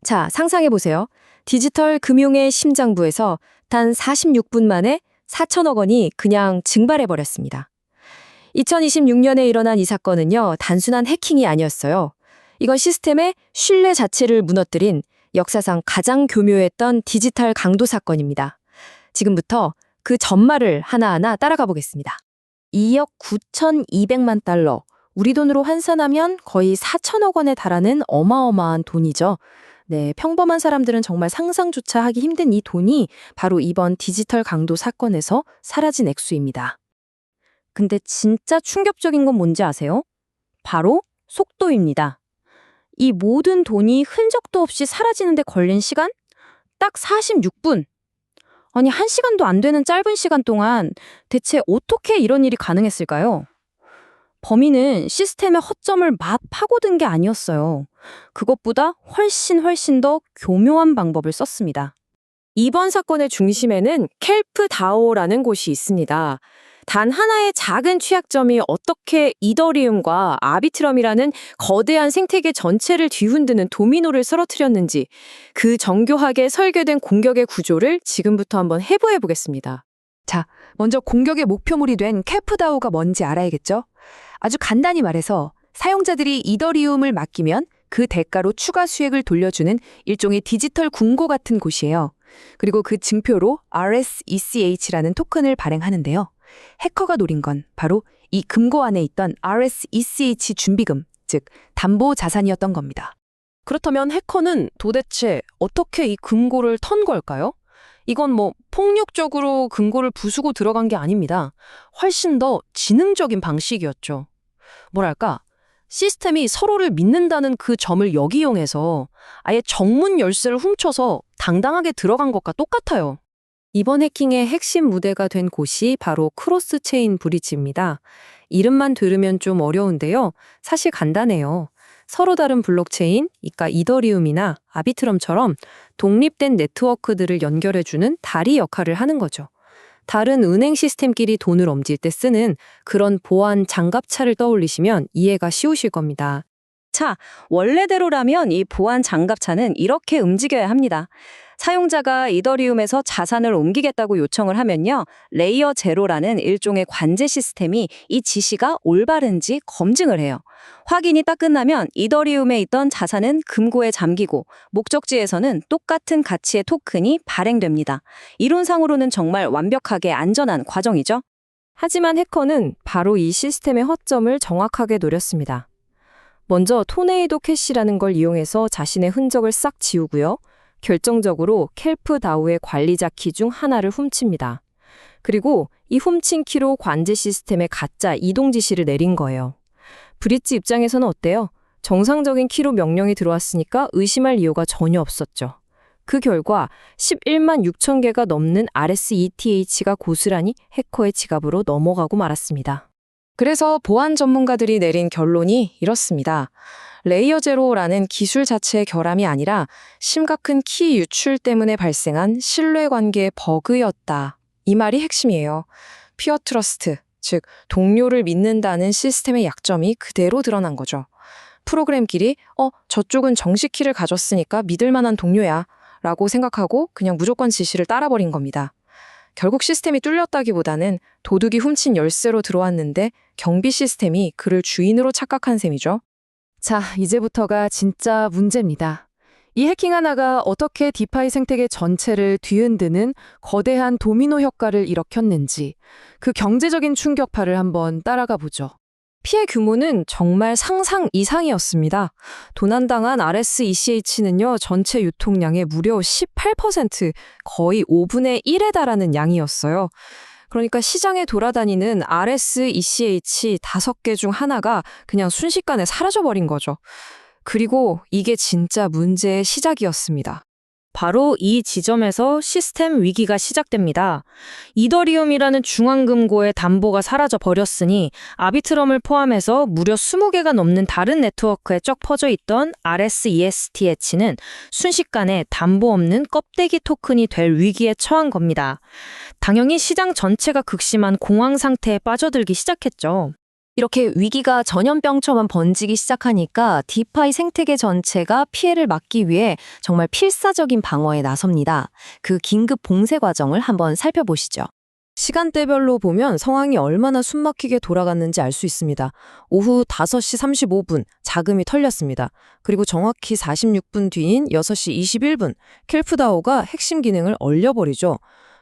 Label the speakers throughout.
Speaker 1: 자, 상상해보세요. 디지털 금융의 심장부에서 단 46분 만에 4천억 원이 그냥 증발해버렸습니다. 2026년에 일어난 이 사건은요, 단순한 해킹이 아니었어요. 이건 시스템의 신뢰 자체를 무너뜨린 역사상 가장 교묘했던 디지털 강도 사건입니다. 지금부터 그 전말을 하나하나 따라가 보겠습니다. 2억 9,200만 달러, 우리 돈으로 환산하면 거의 4천억 원에 달하는 어마어마한 돈이죠. 네, 평범한 사람들은 정말 상상조차 하기 힘든 이 돈이 바로 이번 디지털 강도 사건에서 사라진 액수입니다. 근데 진짜 충격적인 건 뭔지 아세요? 바로 속도입니다. 이 모든 돈이 흔적도 없이 사라지는데 걸린 시간? 딱 46분. 아니, 1시간도 안 되는 짧은 시간 동안 대체 어떻게 이런 일이 가능했을까요? 범인은 시스템의 허점을 막 파고든 게 아니었어요. 그것보다 훨씬 더 교묘한 방법을 썼습니다. 이번 사건의 중심에는 켈프 다오라는 곳이 있습니다. 단 하나의 작은 취약점이 어떻게 이더리움과 아비트럼이라는 거대한 생태계 전체를 뒤흔드는 도미노를 쓰러뜨렸는지 그 정교하게 설계된 공격의 구조를 지금부터 한번 해부해 보겠습니다.
Speaker 2: 자, 먼저 공격의 목표물이 된 켈프다오가 뭔지 알아야겠죠? 아주 간단히 말해서 사용자들이 이더리움을 맡기면 그 대가로 추가 수익을 돌려주는 일종의 디지털 궁고 같은 곳이에요. 그리고 그 증표로 RSECH라는 토큰을 발행하는데요. 해커가 노린 건 바로 이 금고 안에 있던 RSECH 준비금, 즉 담보 자산이었던 겁니다.
Speaker 3: 그렇다면 해커는 도대체 어떻게 이 금고를 턴 걸까요? 이건 폭력적으로 금고를 부수고 들어간 게 아닙니다. 훨씬 더 지능적인 방식이었죠. 뭐랄까, 시스템이 서로를 믿는다는 그 점을 역이용해서 아예 정문 열쇠를 훔쳐서 당당하게 들어간 것과 똑같아요.
Speaker 1: 이번 해킹의 핵심 무대가 된 곳이 바로 크로스 체인 브리지입니다. 이름만 들으면 좀 어려운데요. 사실 간단해요. 서로 다른 블록체인, 그러니까 이더리움이나 아비트럼처럼 독립된 네트워크들을 연결해주는 다리 역할을 하는 거죠. 다른 은행 시스템끼리 돈을 옮길 때 쓰는 그런 보안 장갑차를 떠올리시면 이해가 쉬우실 겁니다. 자, 원래대로라면 이 보안 장갑차는 이렇게 움직여야 합니다. 사용자가 이더리움에서 자산을 옮기겠다고 요청을 하면요, 레이어 제로라는 일종의 관제 시스템이 이 지시가 올바른지 검증을 해요. 확인이 딱 끝나면 이더리움에 있던 자산은 금고에 잠기고 목적지에서는 똑같은 가치의 토큰이 발행됩니다. 이론상으로는 정말 완벽하게 안전한 과정이죠. 하지만 해커는 바로 이 시스템의 허점을 정확하게 노렸습니다. 먼저 토네이도 캐시라는 걸 이용해서 자신의 흔적을 싹 지우고요. 결정적으로 켈프 다오의 관리자 키 중 하나를 훔칩니다. 그리고 이 훔친 키로 관제 시스템에 가짜 이동 지시를 내린 거예요. 브릿지 입장에서는 어때요? 정상적인 키로 명령이 들어왔으니까 의심할 이유가 전혀 없었죠. 그 결과 11만 6천 개가 넘는 RSETH가 고스란히 해커의 지갑으로 넘어가고 말았습니다. 그래서 보안 전문가들이 내린 결론이 이렇습니다. 레이어 제로라는 기술 자체의 결함이 아니라 심각한 키 유출 때문에 발생한 신뢰관계 버그였다. 이 말이 핵심이에요. 피어 트러스트, 즉 동료를 믿는다는 시스템의 약점이 그대로 드러난 거죠. 프로그램끼리 저쪽은 정식 키를 가졌으니까 믿을 만한 동료야 라고 생각하고 그냥 무조건 지시를 따라버린 겁니다. 결국 시스템이 뚫렸다기보다는 도둑이 훔친 열쇠로 들어왔는데 경비 시스템이 그를 주인으로 착각한 셈이죠.
Speaker 2: 자, 이제부터가 진짜 문제입니다. 이 해킹 하나가 어떻게 디파이 생태계 전체를 뒤흔드는 거대한 도미노 효과를 일으켰는지 그 경제적인 충격파를 한번 따라가 보죠.
Speaker 1: 피해 규모는 정말 상상 이상이었습니다. 도난당한 RSECH는요, 전체 유통량의 무려 18%, 거의 5분의 1에 달하는 양이었어요. 그러니까 시장에 돌아다니는 RSECH 5개 중 하나가 그냥 순식간에 사라져버린 거죠. 그리고 이게 진짜 문제의 시작이었습니다.
Speaker 3: 바로 이 지점에서 시스템 위기가 시작됩니다. 이더리움이라는 중앙금고의 담보가 사라져 버렸으니 아비트럼을 포함해서 무려 20개가 넘는 다른 네트워크에 쩍 퍼져 있던 RSESTH는 순식간에 담보 없는 껍데기 토큰이 될 위기에 처한 겁니다. 당연히 시장 전체가 극심한 공황 상태에 빠져들기 시작했죠.
Speaker 4: 이렇게 위기가 전염병처럼 번지기 시작하니까 디파이 생태계 전체가 피해를 막기 위해 정말 필사적인 방어에 나섭니다. 그 긴급 봉쇄 과정을 한번 살펴보시죠.
Speaker 1: 시간대별로 보면 상황이 얼마나 숨막히게 돌아갔는지 알 수 있습니다. 오후 5시 35분 자금이 털렸습니다. 그리고 정확히 46분 뒤인 6시 21분 켈프다오가 핵심 기능을 얼려버리죠.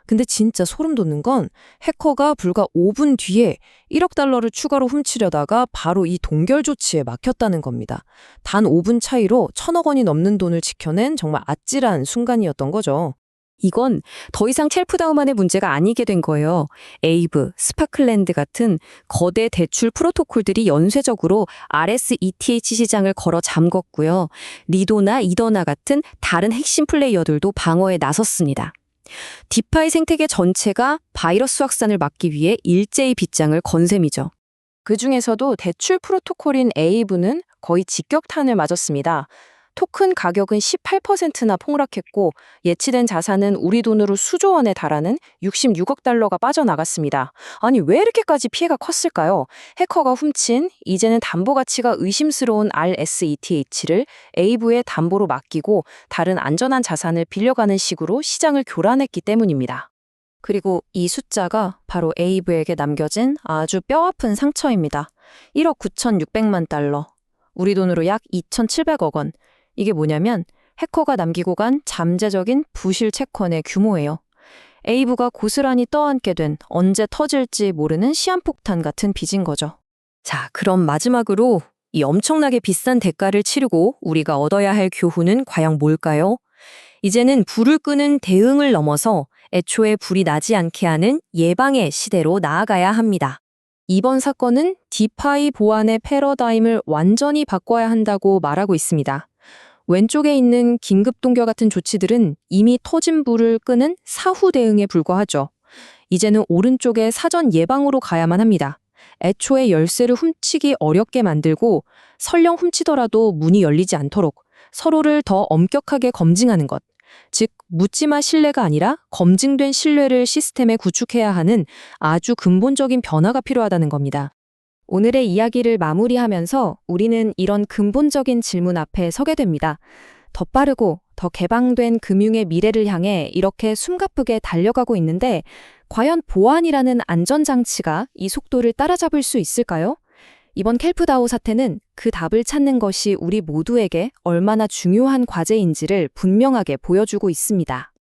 Speaker 1: 근데 진짜 소름 돋는 건 해커가 불과 5분 뒤에 1억 달러를 추가로 훔치려다가 바로 이 동결 조치에 막혔다는 겁니다. 단 5분 차이로 1,000억 원이 넘는 돈을 지켜낸 정말 아찔한 순간이었던 거죠.
Speaker 5: 이건 더 이상 켈프다운만의 문제가 아니게 된 거예요. 에이브, 스파클랜드 같은 거대 대출 프로토콜들이 연쇄적으로 RSETH 시장을 걸어 잠궜고요. 리도나 이더나 같은 다른 핵심 플레이어들도 방어에 나섰습니다. 디파이 생태계 전체가 바이러스 확산을 막기 위해 일제히 빗장을 건 셈이죠.
Speaker 2: 그중에서도 대출 프로토콜인 에이브는 거의 직격탄을 맞았습니다. 토큰 가격은 18%나 폭락했고 예치된 자산은 우리 돈으로 수조 원에 달하는 66억 달러가 빠져나갔습니다. 아니 왜 이렇게까지 피해가 컸을까요? 해커가 훔친 이제는 담보 가치가 의심스러운 RSETH를 에이브의 담보로 맡기고 다른 안전한 자산을 빌려가는 식으로 시장을 교란했기 때문입니다.
Speaker 5: 그리고 이 숫자가 바로 에이브에게 남겨진 아주 뼈아픈 상처입니다. 1억 9,600만 달러, 우리 돈으로 약 2,700억 원. 이게 뭐냐면 해커가 남기고 간 잠재적인 부실 채권의 규모예요. 에이브가 고스란히 떠안게 된 언제 터질지 모르는 시한폭탄 같은 빚인 거죠. 자, 그럼 마지막으로 이 엄청나게 비싼 대가를 치르고 우리가 얻어야 할 교훈은 과연 뭘까요? 이제는 불을 끄는 대응을 넘어서 애초에 불이 나지 않게 하는 예방의 시대로 나아가야 합니다.
Speaker 1: 이번 사건은 디파이 보안의 패러다임을 완전히 바꿔야 한다고 말하고 있습니다. 왼쪽에 있는 긴급 동결 같은 조치들은 이미 터진 불을 끄는 사후 대응에 불과하죠. 이제는 오른쪽에 사전 예방으로 가야만 합니다. 애초에 열쇠를 훔치기 어렵게 만들고 설령 훔치더라도 문이 열리지 않도록 서로를 더 엄격하게 검증하는 것. 즉, 묻지마 신뢰가 아니라 검증된 신뢰를 시스템에 구축해야 하는 아주 근본적인 변화가 필요하다는 겁니다. 오늘의 이야기를 마무리하면서 우리는 이런 근본적인 질문 앞에 서게 됩니다. 더 빠르고 더 개방된 금융의 미래를 향해 이렇게 숨가쁘게 달려가고 있는데 과연 보안이라는 안전장치가 이 속도를 따라잡을 수 있을까요? 이번 켈프다오 사태는 그 답을 찾는 것이 우리 모두에게 얼마나 중요한 과제인지를 분명하게 보여주고 있습니다.